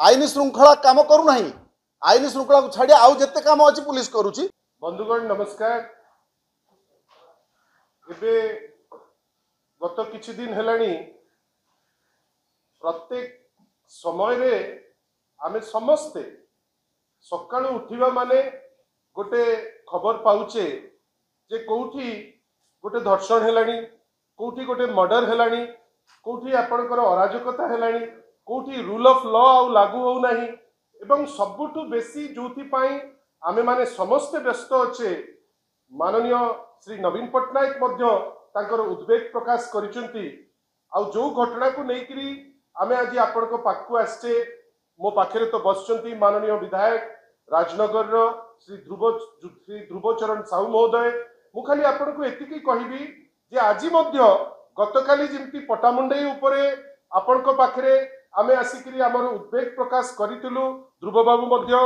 आईन श्रृंखला काम करूना आईन श्रृंखला को छाड़ी आउ जिते काम अच्छी पुलिस करुच्ची। बंधुगण नमस्कार। एबे गत किछि दिन हेलानी प्रत्येक समय रे आमे समस्ते सकाळु उठिबा माने गोटे खबर पाउचे जे कोठी गोटे धर्षण हेलानी, कोठी गोटे मर्डर हेलानी, कोठी आपणकर अराजकता हेलानी, कोठी रूल ऑफ लॉ आउ लागू हो नाही एवं सबुठु बेसी जोथि पाई आमे माने समस्ते व्यस्त अच्छे। माननीय श्री नवीन पट्टनायक मध्य तांकर उद्वेग प्रकाश करिसंती। आ जो घटना को नेकरी आमे आज आपनको पाखु आसचे। मो पाखरे तो बसचंती माननीय विधायक राजनगर रो श्री ध्रुवचरण साहू महोदय। मु खाली आपनको एतिकी कहिबी जे आज मध्य गतकाली जेमती पटामुंडई उपरे आपनको पाखरे आमे आसिकरी हमर उद्वेग प्रकाश करितलु। ध्रुव बाबू मध्य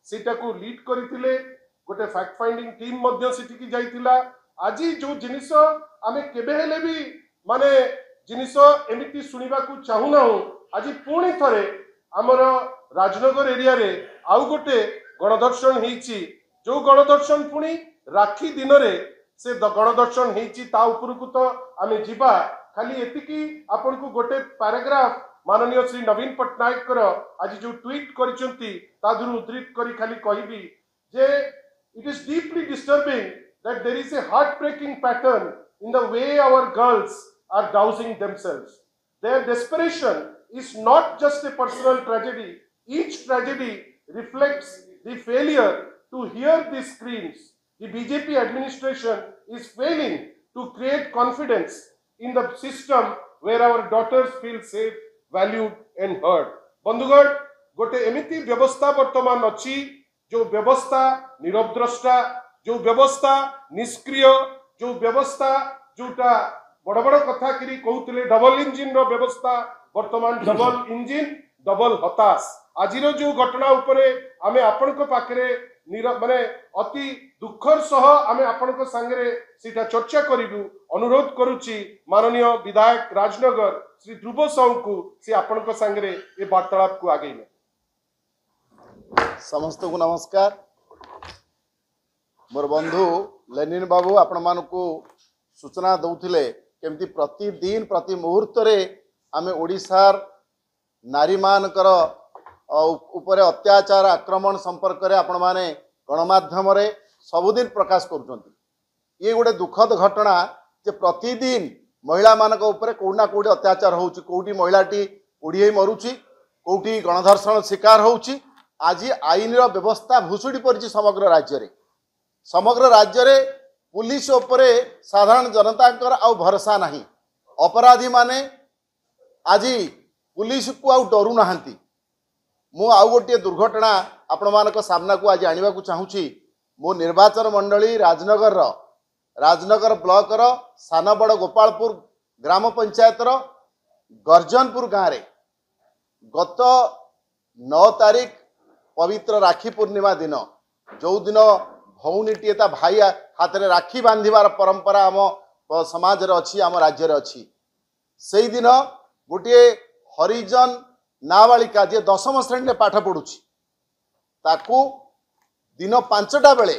सेटा को लीड करितिले, गोटे फैक्ट फाइंडिंग टीम मध्य सेटिकी जाइतिला। आज जो जिनिस आमे केबे हेले भी माने जिनिस एमिति सुनिबा को चाहू ना। आज पुणी थरे हमर राजनगर एरिया रे आउ गोटे गणदर्शन हेची। जो गणदर्शन पुणी राखी दिन रे से गणदर्शन हेची ता उपरकू तो आमे जिबा। खाली एतिकी आपन को गोटे पैराग्राफ माननीय श्री नवीन पट्टनायक आज जो ट्वीट करिसंती तादुरु उद्धृत करी खाली कहिबी जे it is deeply disturbing that there is a heartbreaking pattern in the way our girls are dousing themselves. Their desperation is not just a personal tragedy. Each tragedy reflects the failure to hear these screams. The BJP administration is failing to create confidence in the system where our daughters feel safe, valued and heard. बंधुगण गोटे एमिति व्यवस्था वर्तमान अच्छी जो व्यवस्था निरवद्रष्टा, जो व्यवस्था निष्क्रिय, जो व्यवस्था जोटा बड़ बड़ कथा करी कहते डबल इंजिन रो व्यवस्था वर्तमान डबल इंजिन डबल हताश। आज जो घटना उपरे आमे आपण को पाखरे माने अति दुखर सह आमे आपण को संगे सीटा चर्चा करिबु। अनुरोध करुची माननीय विधायक राजनगर श्री ध्रुव साहू को से आपण को संगे ए वार्तालाप को आगे। समस्त को नमस्कार। मोर बंधु लेनिन बाबू आपण मानकू सूचना दौथिले केमती प्रतिदिन प्रति मुहूर्त रे आमे ओडिसार नारी मानकर उपरे अत्याचार आक्रमण संपर्क रे आपण माने गणमाध्यम रे सबुदिन प्रकाश करूछंती। ये गोटे दुखद घटना जे प्रतिदिन महिला मानक उपरे कोना कोडी अत्याचार होउची, कोडी महिलाटी उड़िए मरुची, कोटी गणधर्षण शिकार होउची। आज आईन व्यवस्था भुसुड़ी पड़ी समग्र राज्य रे। समग्र राज्य रे पुलिस उपरे साधारण जनता आउ भरोसा नहीं। अपराधी माने आज पुलिस को आउ डरू नाहंती। मु आउ गोटे दुर्घटना आपण मानक सामना को आज आनिबा को चाहूची। मो निर्वाचन मंडली राजनगर ब्लॉक रो सानबड़ गोपालपुर ग्राम पंचायत रो गर्जनपुर गाँव रे गत 9 तारीख पवित्र राखी पूर्णिमा दिन जो दिन भौनीटी ता भाई हाथ में राखी बांधिबार परंपरा आम समाज रे अच्छी, आम राज्य रे अच्छी। से दिन गोटे हरिजन नाबालिका जे 10वीं श्रेणी में पाठ पढ़ुची ताकू दिन 5टा बेले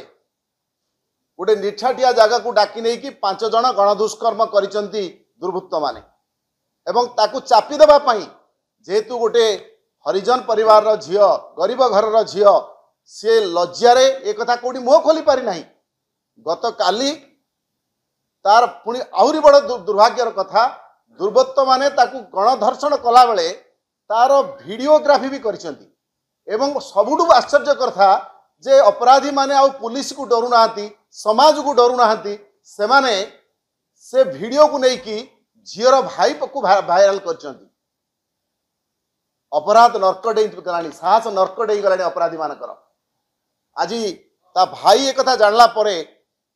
गोटे निछाटिया जगह को डाकी नहीं कि 5 जन गणदुष्कर्म करिसंती दुर्वृत्त माने एवं ताकू चापी देबा पई जेहेतु गोटे हरिजन परिवार झील गरीब घर झील सी लज्जार एक कथा कौटी मुह खोली पारि नाही। गत काली तार पुणी आहरी बड़ दुर्भाग्यर कथा दुर्वृत्त माने ताकू गणधर्षण कला बेले तार वीडियोग्राफी भी करिसंती। एवं सबुठु आश्चर्य कथा जे अपराधी माने आउ पुलिस को डरू नाहंती, समाज को डरू नाहंती। से वीडियो को लेकिन झीर भाई को भाइराल करचंती। अपराध नर्क डेई गलानी, साहस नर्क डेई गलानी अपराधी मानकर। आज ता भाई एक कथा जानला परे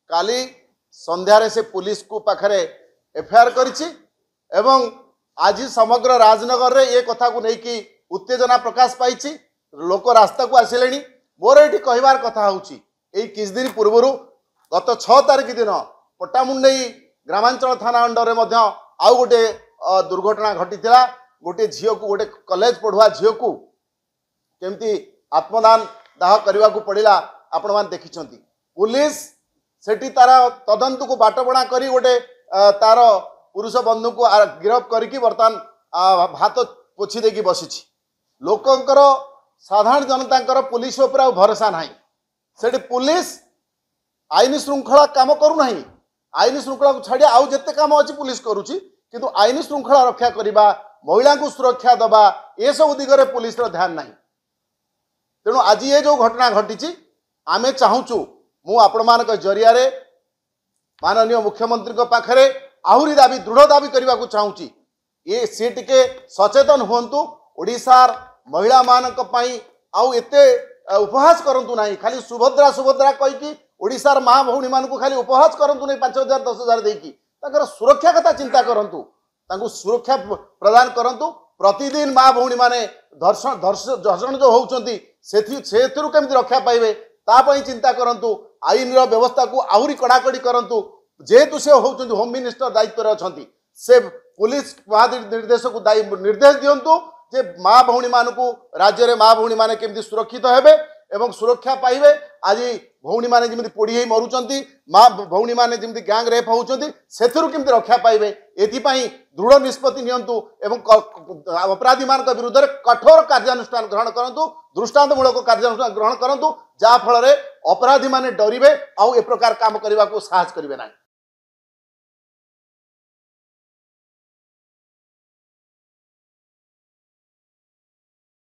काली संध्यारे से पुलिस को पाखरे एफआईआर करिछि एवं आज समग्र राजनगर रे ये कथा को लेकिन उत्तेजना प्रकाश पाई। लोक रास्ता को आसिलेनी। मोर ये कहबार कथा होउछि एई किछ दिन पूर्व गत 6 तारीख दिन पट्टामुंडई ग्रामांचल थाना अंडर रे मध्य आउ गोटे दुर्घटना घटी। गोटे झील को गोटे कॉलेज पढ़ुआ झील को केमती आत्मदान दाह करने को पड़ा आपण मैंने देखिं पुलिस सेठी तार तदंत को बाटबणा करी गोटे तार पुरुष बंधु को गिरफ करके बर्तमान हाथ पोछि देकी बसी लोकंकर साधारण जनता पुलिस उपर भरोसा ना से पुलिस आईन श्रृंखला काम करूना आईन श्रृंखला को छाड़ी आउ जिते काम अच्छी पुलिस करुच्ची किंतु आईन श्रृंखला रक्षा करने महिला को सुरक्षा दबा ये सब दिगरे पुलिस ध्यान ना तेणु आज ये जो घटना घटी आम चाहूँ मु आपण मान जरिया माननीय मुख्यमंत्री पाखरे आहरी दाबी दृढ़ दाबी करने को चाहूँगी ये सी टिके सचेतन हुंतु ओडिशार महिला मानक पई आउ एते उपहास करंतु नाही खाली सुभद्रा सुभद्रा कहीकि ओडिशार माँ भौणी मानक खाली उपहास करंतु नहीं 5,000 10,000 देकी ताकर सुरक्षा कथा चिंता करंतु तांकु सुरक्षा प्रदान करंतु प्रतिदिन माँ भौणी माने धर्षण जो होउचंती सेथिरु केमति रक्षा पाइबे तापई चिंता करंतु आईन रो व्यवस्था को आहुरी कड़ाकड़ी करंतु जेहेतु से होउचंती होम मिनिस्टर दायित्व रे अछंती से पुलिस महानिर्देश को निर्देश दियंतु जे माँ भौणी मानकु राज्य रे माँ भौणी माने केमति सुरक्षित हेबे एवं सुरक्षा पाइबे आज भौणी माने जेमति पोड़ी हे मरुचंती माँ भौणी माने जेमति गैंग रेप होउचंती सेथिरु केमति रक्षा पाइबे एथिपाई दृढ़ निष्पत्ति नियंतु एवं अपराधी मान विरुद्ध में कठोर कार्यानुष्ठान ग्रहण करंतु दृष्टांतमूलक कार्यानुष्ठान ग्रहण करंतु जहा फल अपराधी माने डरिबे आउ ए प्रकार काम करने को साहस करिवे ना।